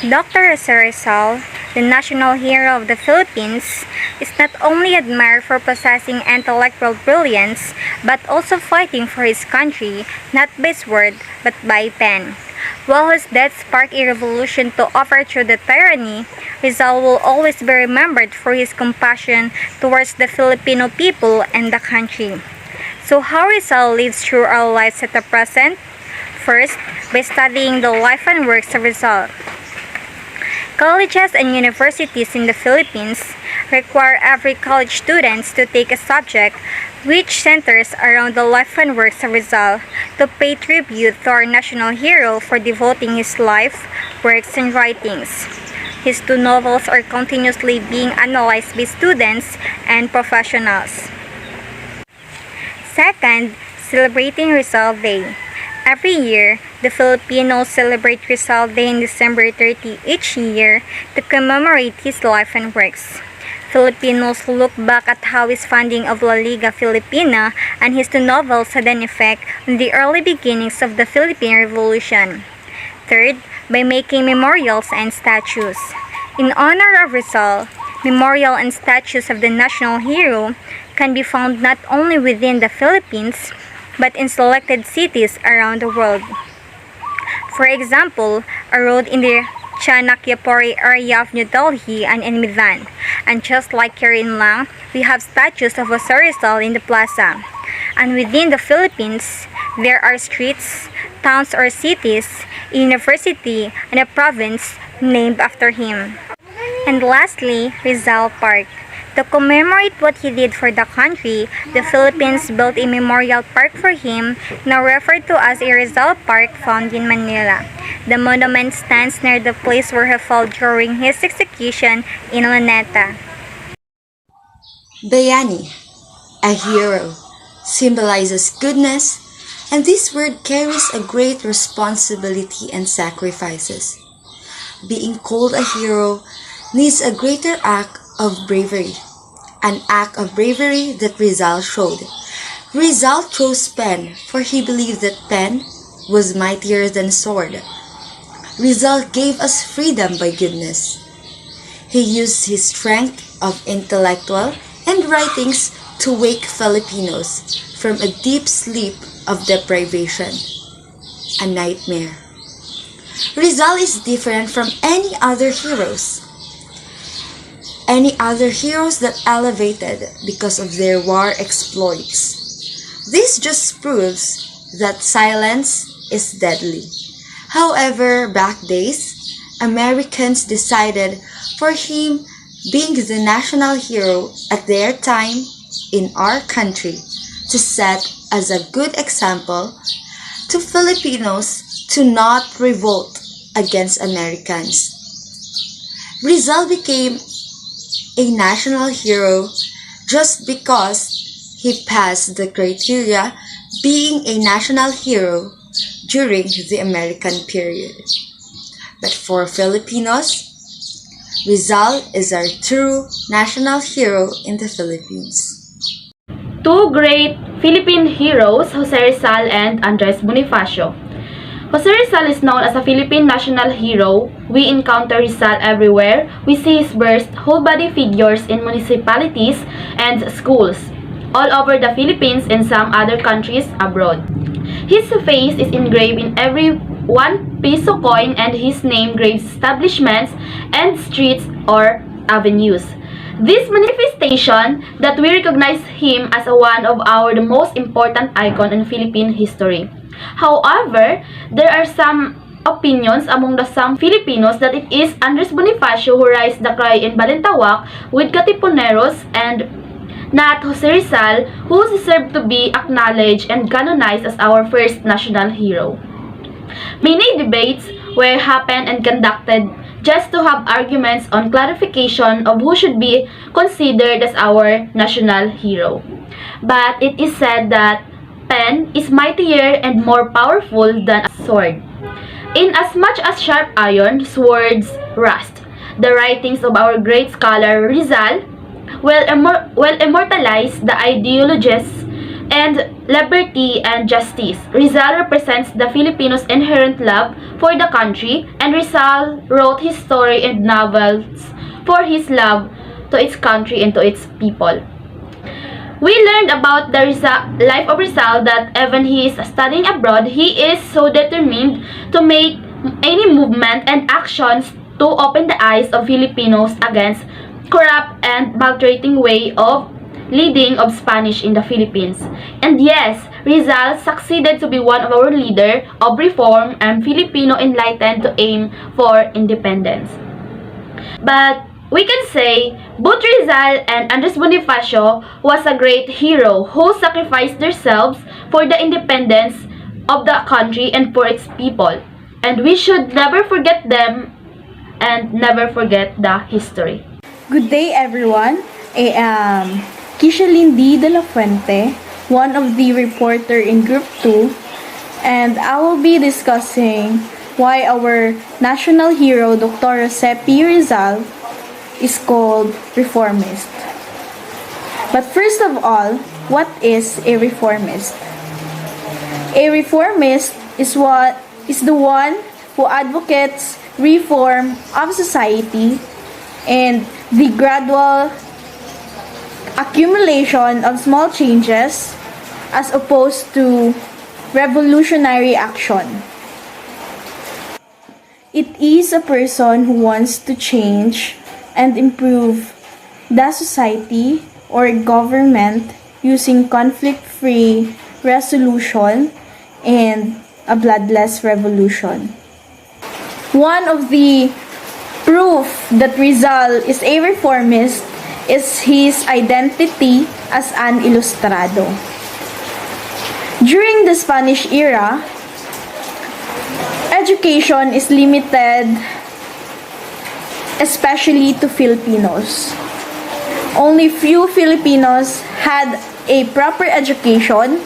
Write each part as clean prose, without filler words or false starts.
Dr. Jose Rizal, the national hero of the Philippines, is not only admired for possessing intellectual brilliance but also fighting for his country, not by sword but by pen. While his death sparked a revolution to overthrow the tyranny, Rizal will always be remembered for his compassion towards the Filipino people and the country. So how Rizal lives through our lives at the present? First, by studying the life and works of Rizal. Colleges and universities in the Philippines require every college students to take a subject which centers around the life and works of Rizal to pay tribute to our national hero for devoting his life, works, and writings. His two novels are continuously being analyzed by students and professionals. Second, celebrating Rizal Day. Every year, the Filipinos celebrate Rizal Day on December 30 each year to commemorate his life and works. Filipinos look back at how his founding of La Liga Filipina and his two novels had an effect on the early beginnings of the Philippine Revolution. Third, by making memorials and statues. In honor of Rizal, memorial and statues of the national hero can be found not only within the Philippines, but in selected cities around the world. For example, a road in the Chanakyapuri area of New Delhi and in Medan. And just like here in Lang, we have statues of Jose Rizal in the plaza. And within the Philippines, there are streets, towns or cities, a university, and a province named after him. And lastly, Rizal Park. To commemorate what he did for the country, the Philippines built a memorial park for him, now referred to as a Rizal Park, found in Manila. The monument stands near the place where he fell during his execution in Luneta. Bayani, a hero, symbolizes goodness, and this word carries a great responsibility and sacrifices. Being called a hero needs a greater act of bravery, an act of bravery that Rizal showed. Rizal chose pen, for he believed that pen was mightier than sword. Rizal gave us freedom by goodness. He used his strength of intellectual and writings to wake Filipinos from a deep sleep of deprivation, a nightmare. Rizal is different from any other heroes that elevated because of their war exploits. This just proves that silence is deadly. However, back days, Americans decided for him being the national hero at their time in our country to set as a good example to Filipinos to not revolt against Americans. Rizal became a national hero just because he passed the criteria being a national hero during the American period. But for Filipinos, Rizal is our true national hero in the Philippines. Two great Philippine heroes, Jose Rizal and Andres Bonifacio. Jose Rizal is known as a Philippine national hero. We encounter Rizal everywhere. We see his burst whole-body figures in municipalities and schools all over the Philippines and some other countries abroad. His face is engraved in every 1 peso coin and his name graves establishments and streets or avenues. This manifestation that we recognize him as one of the most important icon in Philippine history. However, there are some opinions among some Filipinos that it is Andres Bonifacio who raised the cry in Balintawak with Katipuneros and not Jose Rizal, who deserved to be acknowledged and canonized as our first national hero. Many debates were happened and conducted just to have arguments on clarification of who should be considered as our national hero. But it is said that pen is mightier and more powerful than a sword. In as much as sharp iron, swords rust. The writings of our great scholar Rizal will immortalize the ideologies and liberty and justice. Rizal represents the Filipinos' inherent love for the country, and Rizal wrote his story and novels for his love to its country and to its people. We learned about the life of Rizal that even he is studying abroad, he is so determined to make any movement and actions to open the eyes of Filipinos against corrupt and maltreating way of leading of Spanish in the Philippines. And yes, Rizal succeeded to be one of our leader of reform and Filipino enlightened to aim for independence. But we can say both Rizal and Andres Bonifacio was a great hero who sacrificed themselves for the independence of the country and for its people. And we should never forget them and never forget the history. Good day, everyone. I am Kisha Lindy de la Fuente, one of the reporter in Group 2, and I will be discussing why our national hero, Dr. Jose P. Rizal, is called reformist. But first of all, what is a reformist? A reformist is the one who advocates reform of society and the gradual accumulation of small changes as opposed to revolutionary action. It is a person who wants to change and improve the society or government using conflict-free resolution and a bloodless revolution. One of the proof that Rizal is a reformist is his identity as an ilustrado. During the Spanish era, education is limited especially to Filipinos. Only few Filipinos had a proper education,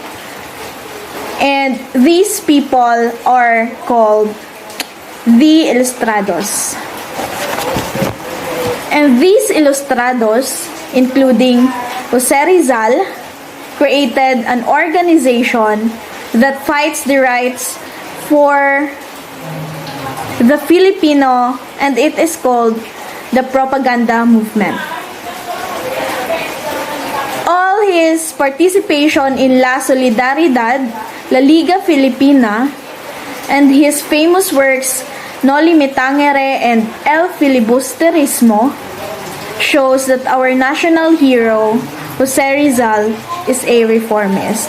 and these people are called the ilustrados. And these ilustrados, including Jose Rizal, created an organization that fights the rights for the Filipino, and it is called the propaganda movement. All his participation in La Solidaridad, La Liga Filipina, and his famous works Noli Me Tangere and El Filibusterismo shows that our national hero, Jose Rizal, is a reformist.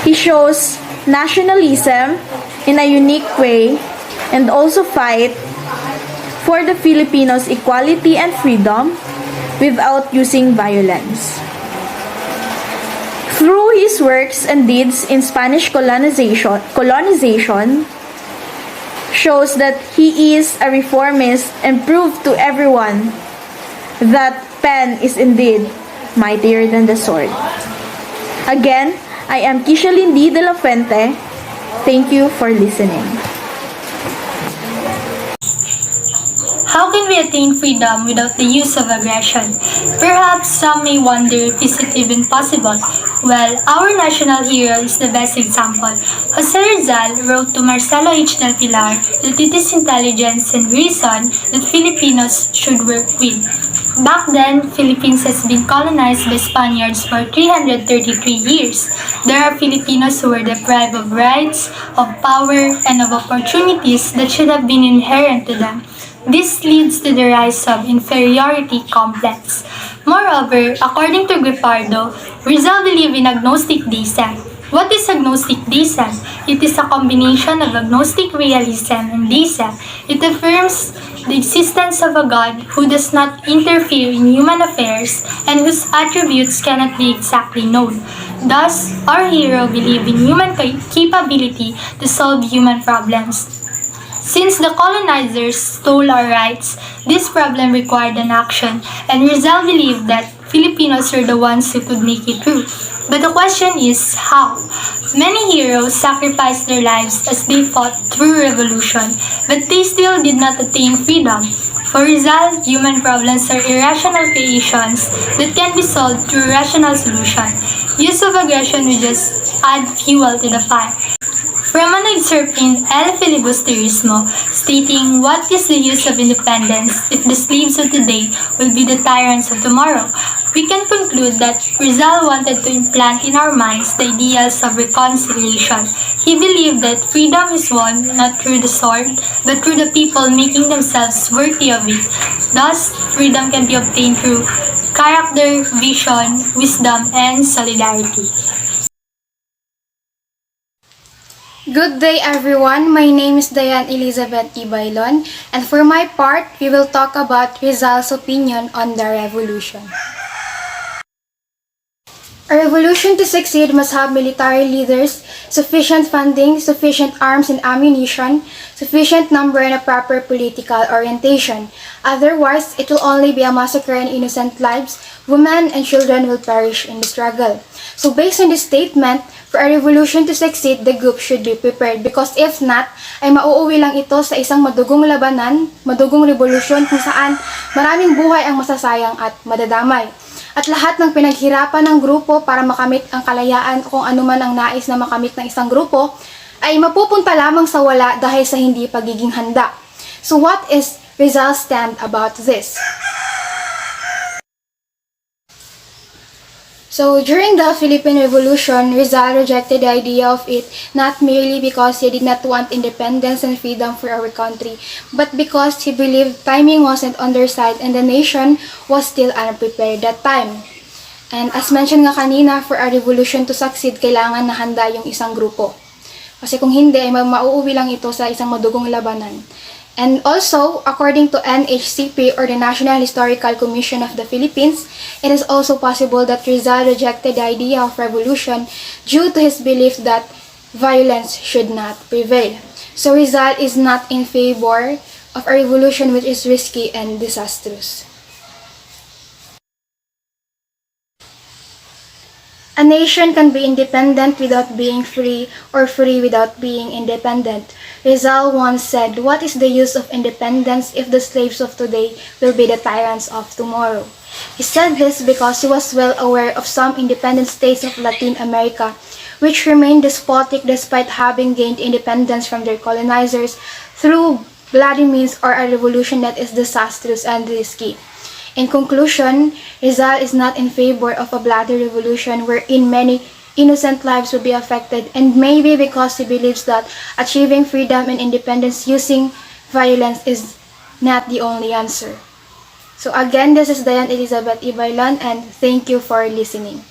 He shows nationalism in a unique way and also fight for the Filipinos' equality and freedom without using violence. Through his works and deeds in Spanish colonization shows that he is a reformist and proved to everyone that pen is indeed mightier than the sword. Again, I am Kisha Lindy de la Fuente. Thank you for listening. How can we attain freedom without the use of aggression? Perhaps some may wonder if is it even possible. Well, our national hero is the best example. Jose Rizal wrote to Marcelo H. del Pilar that it is intelligence and reason that Filipinos should work with. Back then, Philippines has been colonized by Spaniards for 333 years. There are Filipinos who were deprived of rights, of power, and of opportunities that should have been inherent to them. This leads to the rise of inferiority complex. Moreover, according to Gripardo, Rizal believed in agnostic deism. What is agnostic deism? It is a combination of agnostic realism and deism. It affirms the existence of a God who does not interfere in human affairs and whose attributes cannot be exactly known. Thus, our hero believed in human capability to solve human problems. Since the colonizers stole our rights, this problem required an action, and Rizal believed that Filipinos are the ones who could make it true. But the question is, how? Many heroes sacrificed their lives as they fought through revolution, but they still did not attain freedom. For Rizal, human problems are irrational creations that can be solved through rational solution. use of aggression will just add fuel to the fire. From an excerpt in El Filibusterismo stating what is the use of independence if the slaves of today will be the tyrants of tomorrow, we can conclude that Rizal wanted to implant in our minds the ideals of reconciliation. He believed that freedom is won not through the sword, but through the people making themselves worthy of it. Thus, freedom can be obtained through character, vision, wisdom, and solidarity. Good day everyone, my name is Diane Elizabeth Ibailon, and for my part, we will talk about Rizal's opinion on the revolution. A revolution to succeed must have military leaders, sufficient funding, sufficient arms and ammunition, sufficient number and a proper political orientation. Otherwise, it will only be a massacre and innocent lives. Women and children will perish in the struggle. So based on this statement, for a revolution to succeed, the group should be prepared because if not, ay mauuwi lang ito sa isang madugong labanan, madugong revolusyon kung saan maraming buhay ang masasayang at madadamay. At lahat ng pinaghirapan ng grupo para makamit ang kalayaan o kung ano man ang nais na makamit ng isang grupo, ay mapupunta lamang sa wala dahil sa hindi pagiging handa. So what is Rizal's stand about this? So, during the Philippine Revolution, Rizal rejected the idea of it not merely because he did not want independence and freedom for our country, but because he believed timing wasn't on their side and the nation was still unprepared that time. And as mentioned nga kanina, for a revolution to succeed, kailangan na handa yung isang grupo. Kasi kung hindi, ay mauuwi lang ito sa isang madugong labanan. And also, according to NHCP or the National Historical Commission of the Philippines, it is also possible that Rizal rejected the idea of revolution due to his belief that violence should not prevail. So Rizal is not in favor of a revolution which is risky and disastrous. A nation can be independent without being free or free without being independent. Rizal once said, "What is the use of independence if the slaves of today will be the tyrants of tomorrow?" He said this because he was well aware of some independent states of Latin America which remained despotic despite having gained independence from their colonizers through bloody means or a revolution that is disastrous and risky. In conclusion, Rizal is not in favor of a bloody revolution wherein many innocent lives will be affected, and maybe because he believes that achieving freedom and independence using violence is not the only answer. So again, this is Diane Elizabeth Ibailon, and thank you for listening.